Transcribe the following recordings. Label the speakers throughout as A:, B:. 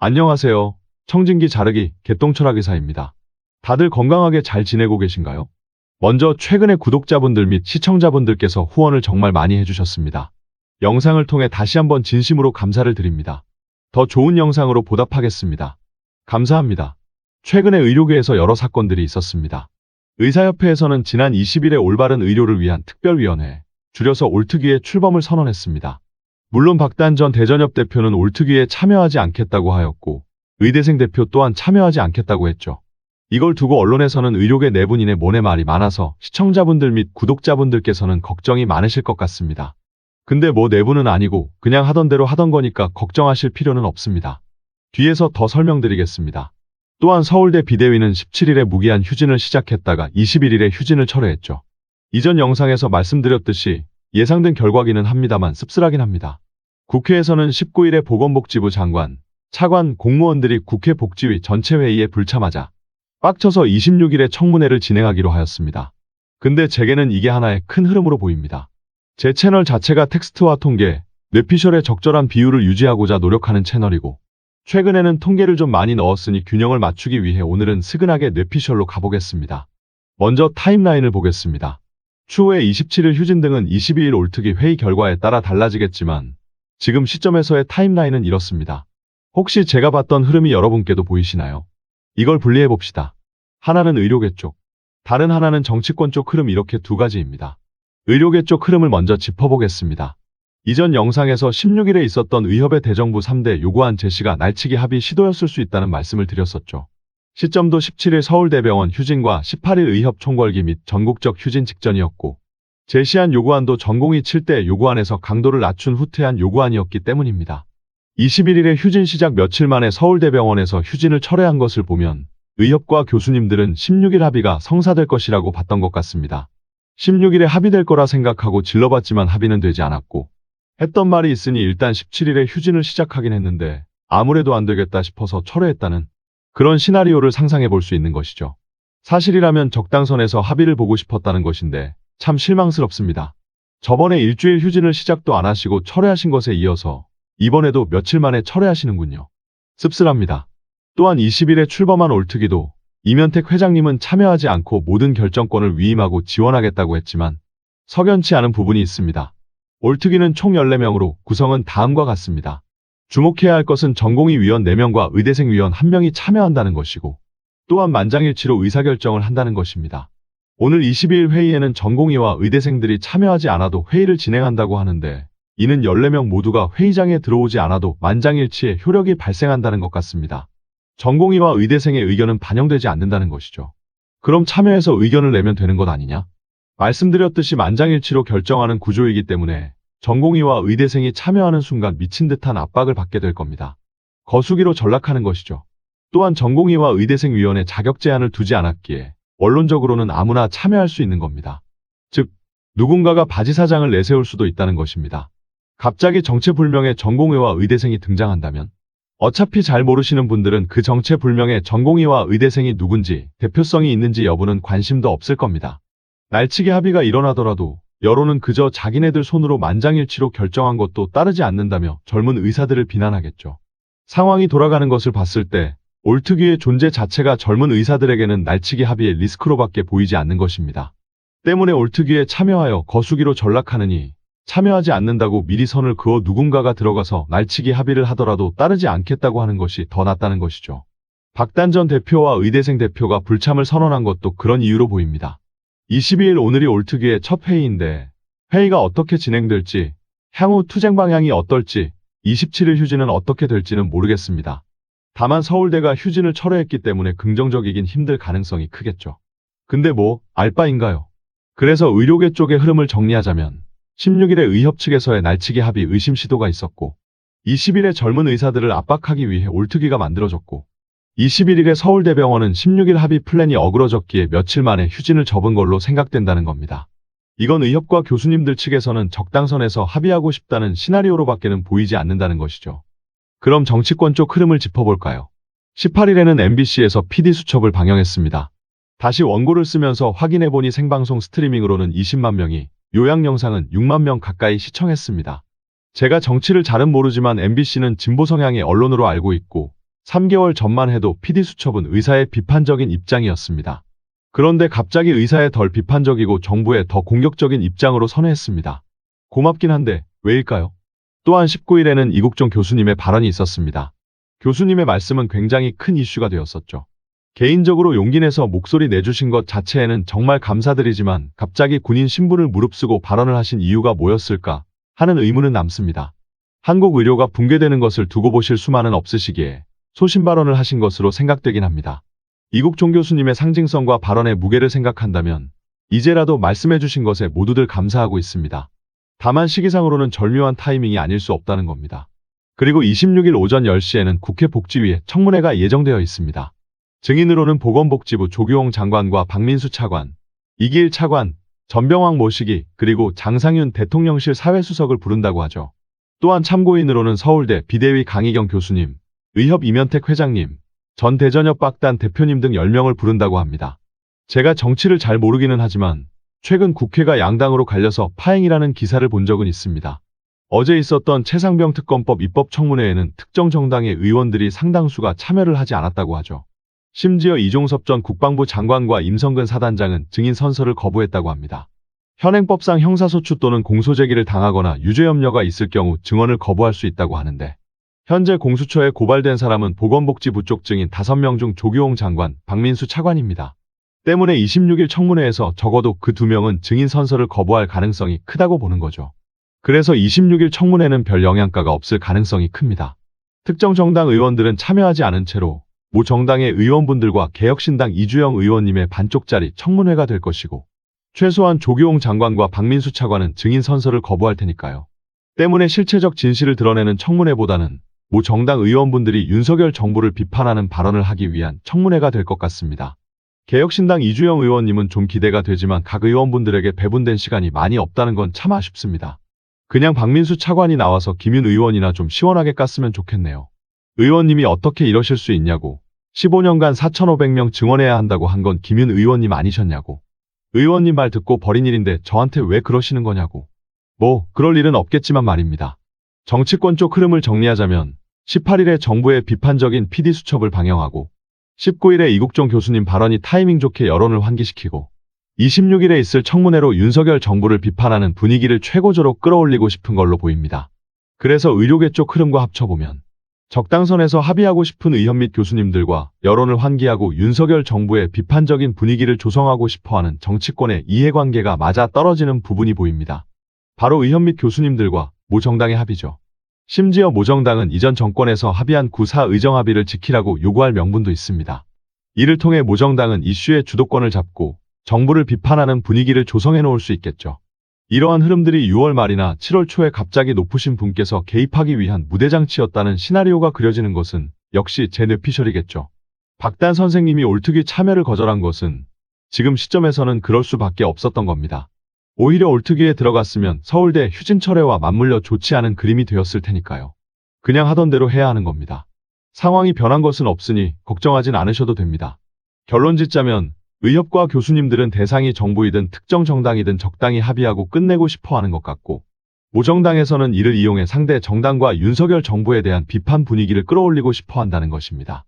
A: 안녕하세요. 청진기 자르기 개똥철학 의사입니다. 다들 건강하게 잘 지내고 계신가요? 먼저 최근에 구독자분들 및 시청자분들께서 후원을 정말 많이 해주셨습니다. 영상을 통해 다시 한번 진심으로 감사를 드립니다. 더 좋은 영상으로 보답하겠습니다. 감사합니다. 최근에 의료계에서 여러 사건들이 있었습니다. 의사협회에서는 지난 20일에 올바른 의료를 위한 특별위원회, 줄여서 올특위의 출범을 선언했습니다. 물론 박단 전 대전협 대표는 올특위에 참여하지 않겠다고 하였고 의대생 대표 또한 참여하지 않겠다고 했죠. 이걸 두고 언론에서는 의료계 내분인의 모내 말이 많아서 시청자분들 및 구독자분들께서는 걱정이 많으실 것 같습니다. 근데 뭐 내분은 아니고 그냥 하던 대로 하던 거니까 걱정하실 필요는 없습니다. 뒤에서 더 설명드리겠습니다. 또한 서울대 비대위는 17일에 무기한 휴진을 시작했다가 21일에 휴진을 철회했죠. 이전 영상에서 말씀드렸듯이 예상된 결과기는 합니다만 씁쓸하긴 합니다. 국회에서는 19일에 보건복지부 장관, 차관, 공무원들이 국회 복지위 전체 회의에 불참하자 빡쳐서 26일에 청문회를 진행하기로 하였습니다. 근데 제게는 이게 하나의 큰 흐름으로 보입니다. 제 채널 자체가 텍스트와 통계, 뇌피셜의 적절한 비율을 유지하고자 노력하는 채널이고 최근에는 통계를 좀 많이 넣었으니 균형을 맞추기 위해 오늘은 스근하게 뇌피셜로 가보겠습니다. 먼저 타임라인을 보겠습니다. 추후에 27일 휴진 등은 22일 올특위 회의 결과에 따라 달라지겠지만 지금 시점에서의 타임라인은 이렇습니다. 혹시 제가 봤던 흐름이 여러분께도 보이시나요? 이걸 분리해봅시다. 하나는 의료계 쪽, 다른 하나는 정치권 쪽 흐름 이렇게 두 가지입니다. 의료계 쪽 흐름을 먼저 짚어보겠습니다. 이전 영상에서 16일에 있었던 의협의 대정부 3대 요구안 제시가 날치기 합의 시도였을 수 있다는 말씀을 드렸었죠. 시점도 17일 서울대병원 휴진과 18일 의협 총궐기 및 전국적 휴진 직전이었고 제시한 요구안도 전공의 7대 요구안에서 강도를 낮춘 후퇴한 요구안이었기 때문입니다. 21일에 휴진 시작 며칠 만에 서울대병원에서 휴진을 철회한 것을 보면 의협과 교수님들은 16일 합의가 성사될 것이라고 봤던 것 같습니다. 16일에 합의될 거라 생각하고 질러봤지만 합의는 되지 않았고 했던 말이 있으니 일단 17일에 휴진을 시작하긴 했는데 아무래도 안 되겠다 싶어서 철회했다는 그런 시나리오를 상상해 볼 수 있는 것이죠. 사실이라면 적당선에서 합의를 보고 싶었다는 것인데 참 실망스럽습니다. 저번에 일주일 휴진을 시작도 안 하시고 철회하신 것에 이어서 이번에도 며칠 만에 철회하시는군요. 씁쓸합니다. 또한 20일에 출범한 올특위도 이면택 회장님은 참여하지 않고 모든 결정권을 위임하고 지원하겠다고 했지만 석연치 않은 부분이 있습니다. 올특위는 총 14명으로 구성은 다음과 같습니다. 주목해야 할 것은 전공의 위원 4명과 의대생 위원 1명이 참여한다는 것이고 또한 만장일치로 의사결정을 한다는 것입니다. 오늘 22일 회의에는 전공의와 의대생들이 참여하지 않아도 회의를 진행한다고 하는데 이는 14명 모두가 회의장에 들어오지 않아도 만장일치의 효력이 발생한다는 것 같습니다. 전공의와 의대생의 의견은 반영되지 않는다는 것이죠. 그럼 참여해서 의견을 내면 되는 것 아니냐? 말씀드렸듯이 만장일치로 결정하는 구조이기 때문에 전공의와 의대생이 참여하는 순간 미친 듯한 압박을 받게 될 겁니다. 거수기로 전락하는 것이죠. 또한 전공의와 의대생위원회 자격 제한을 두지 않았기에 원론적으로는 아무나 참여할 수 있는 겁니다. 즉, 누군가가 바지사장을 내세울 수도 있다는 것입니다. 갑자기 정체불명의 전공의와 의대생이 등장한다면 어차피 잘 모르시는 분들은 그 정체불명의 전공의와 의대생이 누군지 대표성이 있는지 여부는 관심도 없을 겁니다. 날치기 합의가 일어나더라도 여론은 그저 자기네들 손으로 만장일치로 결정한 것도 따르지 않는다며 젊은 의사들을 비난하겠죠. 상황이 돌아가는 것을 봤을 때 올특위의 존재 자체가 젊은 의사들에게는 날치기 합의의 리스크로밖에 보이지 않는 것입니다. 때문에 올특위에 참여하여 거수기로 전락하느니 참여하지 않는다고 미리 선을 그어 누군가가 들어가서 날치기 합의를 하더라도 따르지 않겠다고 하는 것이 더 낫다는 것이죠. 박단 전 대표와 의대생 대표가 불참을 선언한 것도 그런 이유로 보입니다. 22일 오늘이 올특위의 첫 회의인데 회의가 어떻게 진행될지, 향후 투쟁 방향이 어떨지, 27일 휴진은 어떻게 될지는 모르겠습니다. 다만 서울대가 휴진을 철회했기 때문에 긍정적이긴 힘들 가능성이 크겠죠. 근데 뭐 알바인가요? 그래서 의료계 쪽의 흐름을 정리하자면 16일에 의협 측에서의 날치기 합의 의심 시도가 있었고 20일에 젊은 의사들을 압박하기 위해 올특위가 만들어졌고 21일에 서울대병원은 16일 합의 플랜이 어그러졌기에 며칠 만에 휴진을 접은 걸로 생각된다는 겁니다. 이건 의협과 교수님들 측에서는 적당선에서 합의하고 싶다는 시나리오로밖에는 보이지 않는다는 것이죠. 그럼 정치권 쪽 흐름을 짚어볼까요? 18일에는 MBC에서 PD수첩을 방영했습니다. 다시 원고를 쓰면서 확인해보니 생방송 스트리밍으로는 20만 명이, 요약 영상은 6만 명 가까이 시청했습니다. 제가 정치를 잘은 모르지만 MBC는 진보 성향의 언론으로 알고 있고 3개월 전만 해도 PD수첩은 의사의 비판적인 입장이었습니다. 그런데 갑자기 의사의 덜 비판적이고 정부의 더 공격적인 입장으로 선회했습니다. 고맙긴 한데 왜일까요? 또한 19일에는 이국종 교수님의 발언이 있었습니다. 교수님의 말씀은 굉장히 큰 이슈가 되었었죠. 개인적으로 용기 내서 목소리 내주신 것 자체에는 정말 감사드리지만 갑자기 군인 신분을 무릅쓰고 발언을 하신 이유가 뭐였을까 하는 의문은 남습니다. 한국 의료가 붕괴되는 것을 두고 보실 수만은 없으시기에 소신 발언을 하신 것으로 생각되긴 합니다. 이국종 교수님의 상징성과 발언의 무게를 생각한다면 이제라도 말씀해 주신 것에 모두들 감사하고 있습니다. 다만 시기상으로는 절묘한 타이밍이 아닐 수 없다는 겁니다. 그리고 26일 오전 10시에는 국회 복지위에 청문회가 예정되어 있습니다. 증인으로는 보건복지부 조규홍 장관과 박민수 차관, 이기일 차관, 전병왕 모시기 그리고 장상윤 대통령실 사회수석을 부른다고 하죠. 또한 참고인으로는 서울대 비대위 강희경 교수님, 의협 이면택 회장님, 전 대전협 박단 대표님 등 10명을 부른다고 합니다. 제가 정치를 잘 모르기는 하지만 최근 국회가 양당으로 갈려서 파행이라는 기사를 본 적은 있습니다. 어제 있었던 최상병 특검법 입법 청문회에는 특정 정당의 의원들이 상당수가 참여를 하지 않았다고 하죠. 심지어 이종섭 전 국방부 장관과 임성근 사단장은 증인 선서를 거부했다고 합니다. 현행법상 형사소추 또는 공소제기를 당하거나 유죄 염려가 있을 경우 증언을 거부할 수 있다고 하는데 현재 공수처에 고발된 사람은 보건복지부 쪽 증인 5명 중 조규홍 장관, 박민수 차관입니다. 때문에 26일 청문회에서 적어도 그 2명은 증인 선서를 거부할 가능성이 크다고 보는 거죠. 그래서 26일 청문회는 별 영향가가 없을 가능성이 큽니다. 특정 정당 의원들은 참여하지 않은 채로 모 정당의 의원분들과 개혁신당 이주영 의원님의 반쪽짜리 청문회가 될 것이고 최소한 조규홍 장관과 박민수 차관은 증인 선서를 거부할 테니까요. 때문에 실체적 진실을 드러내는 청문회보다는 모 정당 의원분들이 윤석열 정부를 비판하는 발언을 하기 위한 청문회가 될 것 같습니다. 개혁신당 이주영 의원님은 좀 기대가 되지만 각 의원분들에게 배분된 시간이 많이 없다는 건 참 아쉽습니다. 그냥 박민수 차관이 나와서 김윤 의원이나 좀 시원하게 깠으면 좋겠네요. 의원님이 어떻게 이러실 수 있냐고. 15년간 4,500명 증언해야 한다고 한 건 김윤 의원님 아니셨냐고. 의원님 말 듣고 버린 일인데 저한테 왜 그러시는 거냐고. 뭐 그럴 일은 없겠지만 말입니다. 정치권 쪽 흐름을 정리하자면 18일에 정부의 비판적인 PD수첩을 방영하고 19일에 이국종 교수님 발언이 타이밍 좋게 여론을 환기시키고 26일에 있을 청문회로 윤석열 정부를 비판하는 분위기를 최고조로 끌어올리고 싶은 걸로 보입니다. 그래서 의료계 쪽 흐름과 합쳐보면 적당선에서 합의하고 싶은 의협 및 교수님들과 여론을 환기하고 윤석열 정부의 비판적인 분위기를 조성하고 싶어하는 정치권의 이해관계가 맞아 떨어지는 부분이 보입니다. 바로 의협 및 교수님들과 모 정당의 합의죠. 심지어 모 정당은 이전 정권에서 합의한 구사 의정합의를 지키라고 요구할 명분도 있습니다. 이를 통해 모 정당은 이슈의 주도권을 잡고 정부를 비판하는 분위기를 조성해 놓을 수 있겠죠. 이러한 흐름들이 6월 말이나 7월 초에 갑자기 높으신 분께서 개입하기 위한 무대장치였다는 시나리오가 그려지는 것은 역시 제 뇌피셜이겠죠. 박단 선생님이 올특위 참여를 거절한 것은 지금 시점에서는 그럴 수밖에 없었던 겁니다. 오히려 올특위에 들어갔으면 서울대 휴진철회와 맞물려 좋지 않은 그림이 되었을 테니까요. 그냥 하던 대로 해야 하는 겁니다. 상황이 변한 것은 없으니 걱정하진 않으셔도 됩니다. 결론 짓자면 의협과 교수님들은 대상이 정부이든 특정 정당이든 적당히 합의하고 끝내고 싶어하는 것 같고 모 정당에서는 이를 이용해 상대 정당과 윤석열 정부에 대한 비판 분위기를 끌어올리고 싶어한다는 것입니다.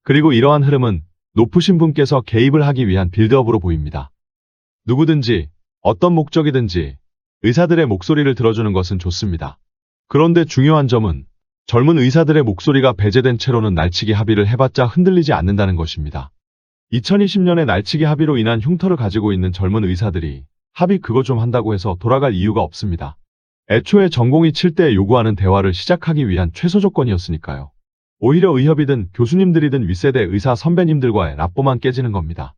A: 그리고 이러한 흐름은 높으신 분께서 개입을 하기 위한 빌드업으로 보입니다. 누구든지 어떤 목적이든지 의사들의 목소리를 들어주는 것은 좋습니다. 그런데 중요한 점은 젊은 의사들의 목소리가 배제된 채로는 날치기 합의를 해봤자 흔들리지 않는다는 것입니다. 2020년에 날치기 합의로 인한 흉터를 가지고 있는 젊은 의사들이 합의 그거 좀 한다고 해서 돌아갈 이유가 없습니다. 애초에 전공의 칠 때 요구하는 대화를 시작하기 위한 최소 조건이었으니까요. 오히려 의협이든 교수님들이든 윗세대 의사 선배님들과의 라뽀만 깨지는 겁니다.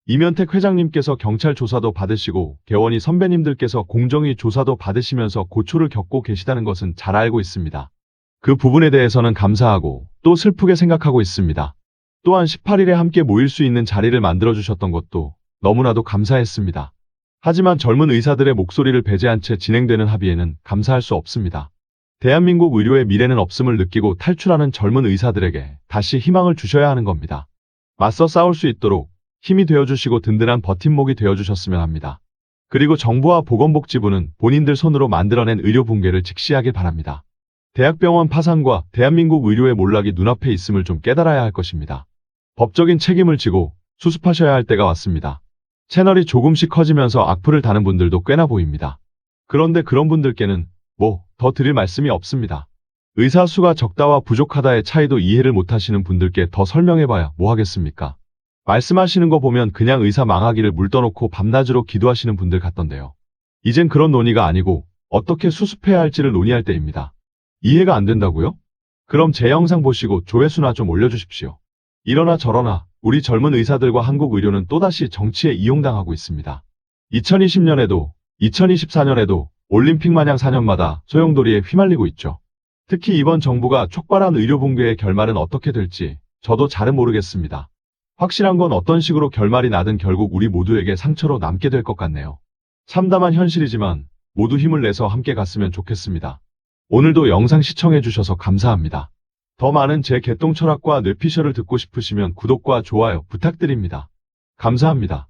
A: 이면택 회장님께서 경찰 조사도 받으시고 개원이 선배님들께서 공정위 조사도 받으시면서 고초를 겪고 계시다는 것은 잘 알고 있습니다. 그 부분에 대해서는 감사하고 또 슬프게 생각하고 있습니다. 또한 18일에 함께 모일 수 있는 자리를 만들어주셨던 것도 너무나도 감사했습니다. 하지만 젊은 의사들의 목소리를 배제한 채 진행되는 합의에는 감사할 수 없습니다. 대한민국 의료의 미래는 없음을 느끼고 탈출하는 젊은 의사들에게 다시 희망을 주셔야 하는 겁니다. 맞서 싸울 수 있도록 힘이 되어주시고 든든한 버팀목이 되어주셨으면 합니다. 그리고 정부와 보건복지부는 본인들 손으로 만들어낸 의료 붕괴를 직시하길 바랍니다. 대학병원 파산과 대한민국 의료의 몰락이 눈앞에 있음을 좀 깨달아야 할 것입니다. 법적인 책임을 지고 수습하셔야 할 때가 왔습니다. 채널이 조금씩 커지면서 악플을 다는 분들도 꽤나 보입니다. 그런데 그런 분들께는 더 드릴 말씀이 없습니다. 의사 수가 적다와 부족하다의 차이도 이해를 못하시는 분들께 더 설명해봐야 뭐 하겠습니까? 말씀하시는 거 보면 그냥 의사 망하기를 물 떠놓고 밤낮으로 기도하시는 분들 같던데요. 이젠 그런 논의가 아니고 어떻게 수습해야 할지를 논의할 때입니다. 이해가 안 된다고요? 그럼 제 영상 보시고 조회수나 좀 올려주십시오. 이러나 저러나 우리 젊은 의사들과 한국 의료는 또다시 정치에 이용당하고 있습니다. 2020년에도 2024년에도 올림픽 마냥 4년마다 소용돌이에 휘말리고 있죠. 특히 이번 정부가 촉발한 의료 붕괴의 결말은 어떻게 될지 저도 잘은 모르겠습니다. 확실한 건 어떤 식으로 결말이 나든 결국 우리 모두에게 상처로 남게 될 것 같네요. 참담한 현실이지만 모두 힘을 내서 함께 갔으면 좋겠습니다. 오늘도 영상 시청해주셔서 감사합니다. 더 많은 제 개똥 철학과 뇌피셜을 듣고 싶으시면 구독과 좋아요 부탁드립니다. 감사합니다.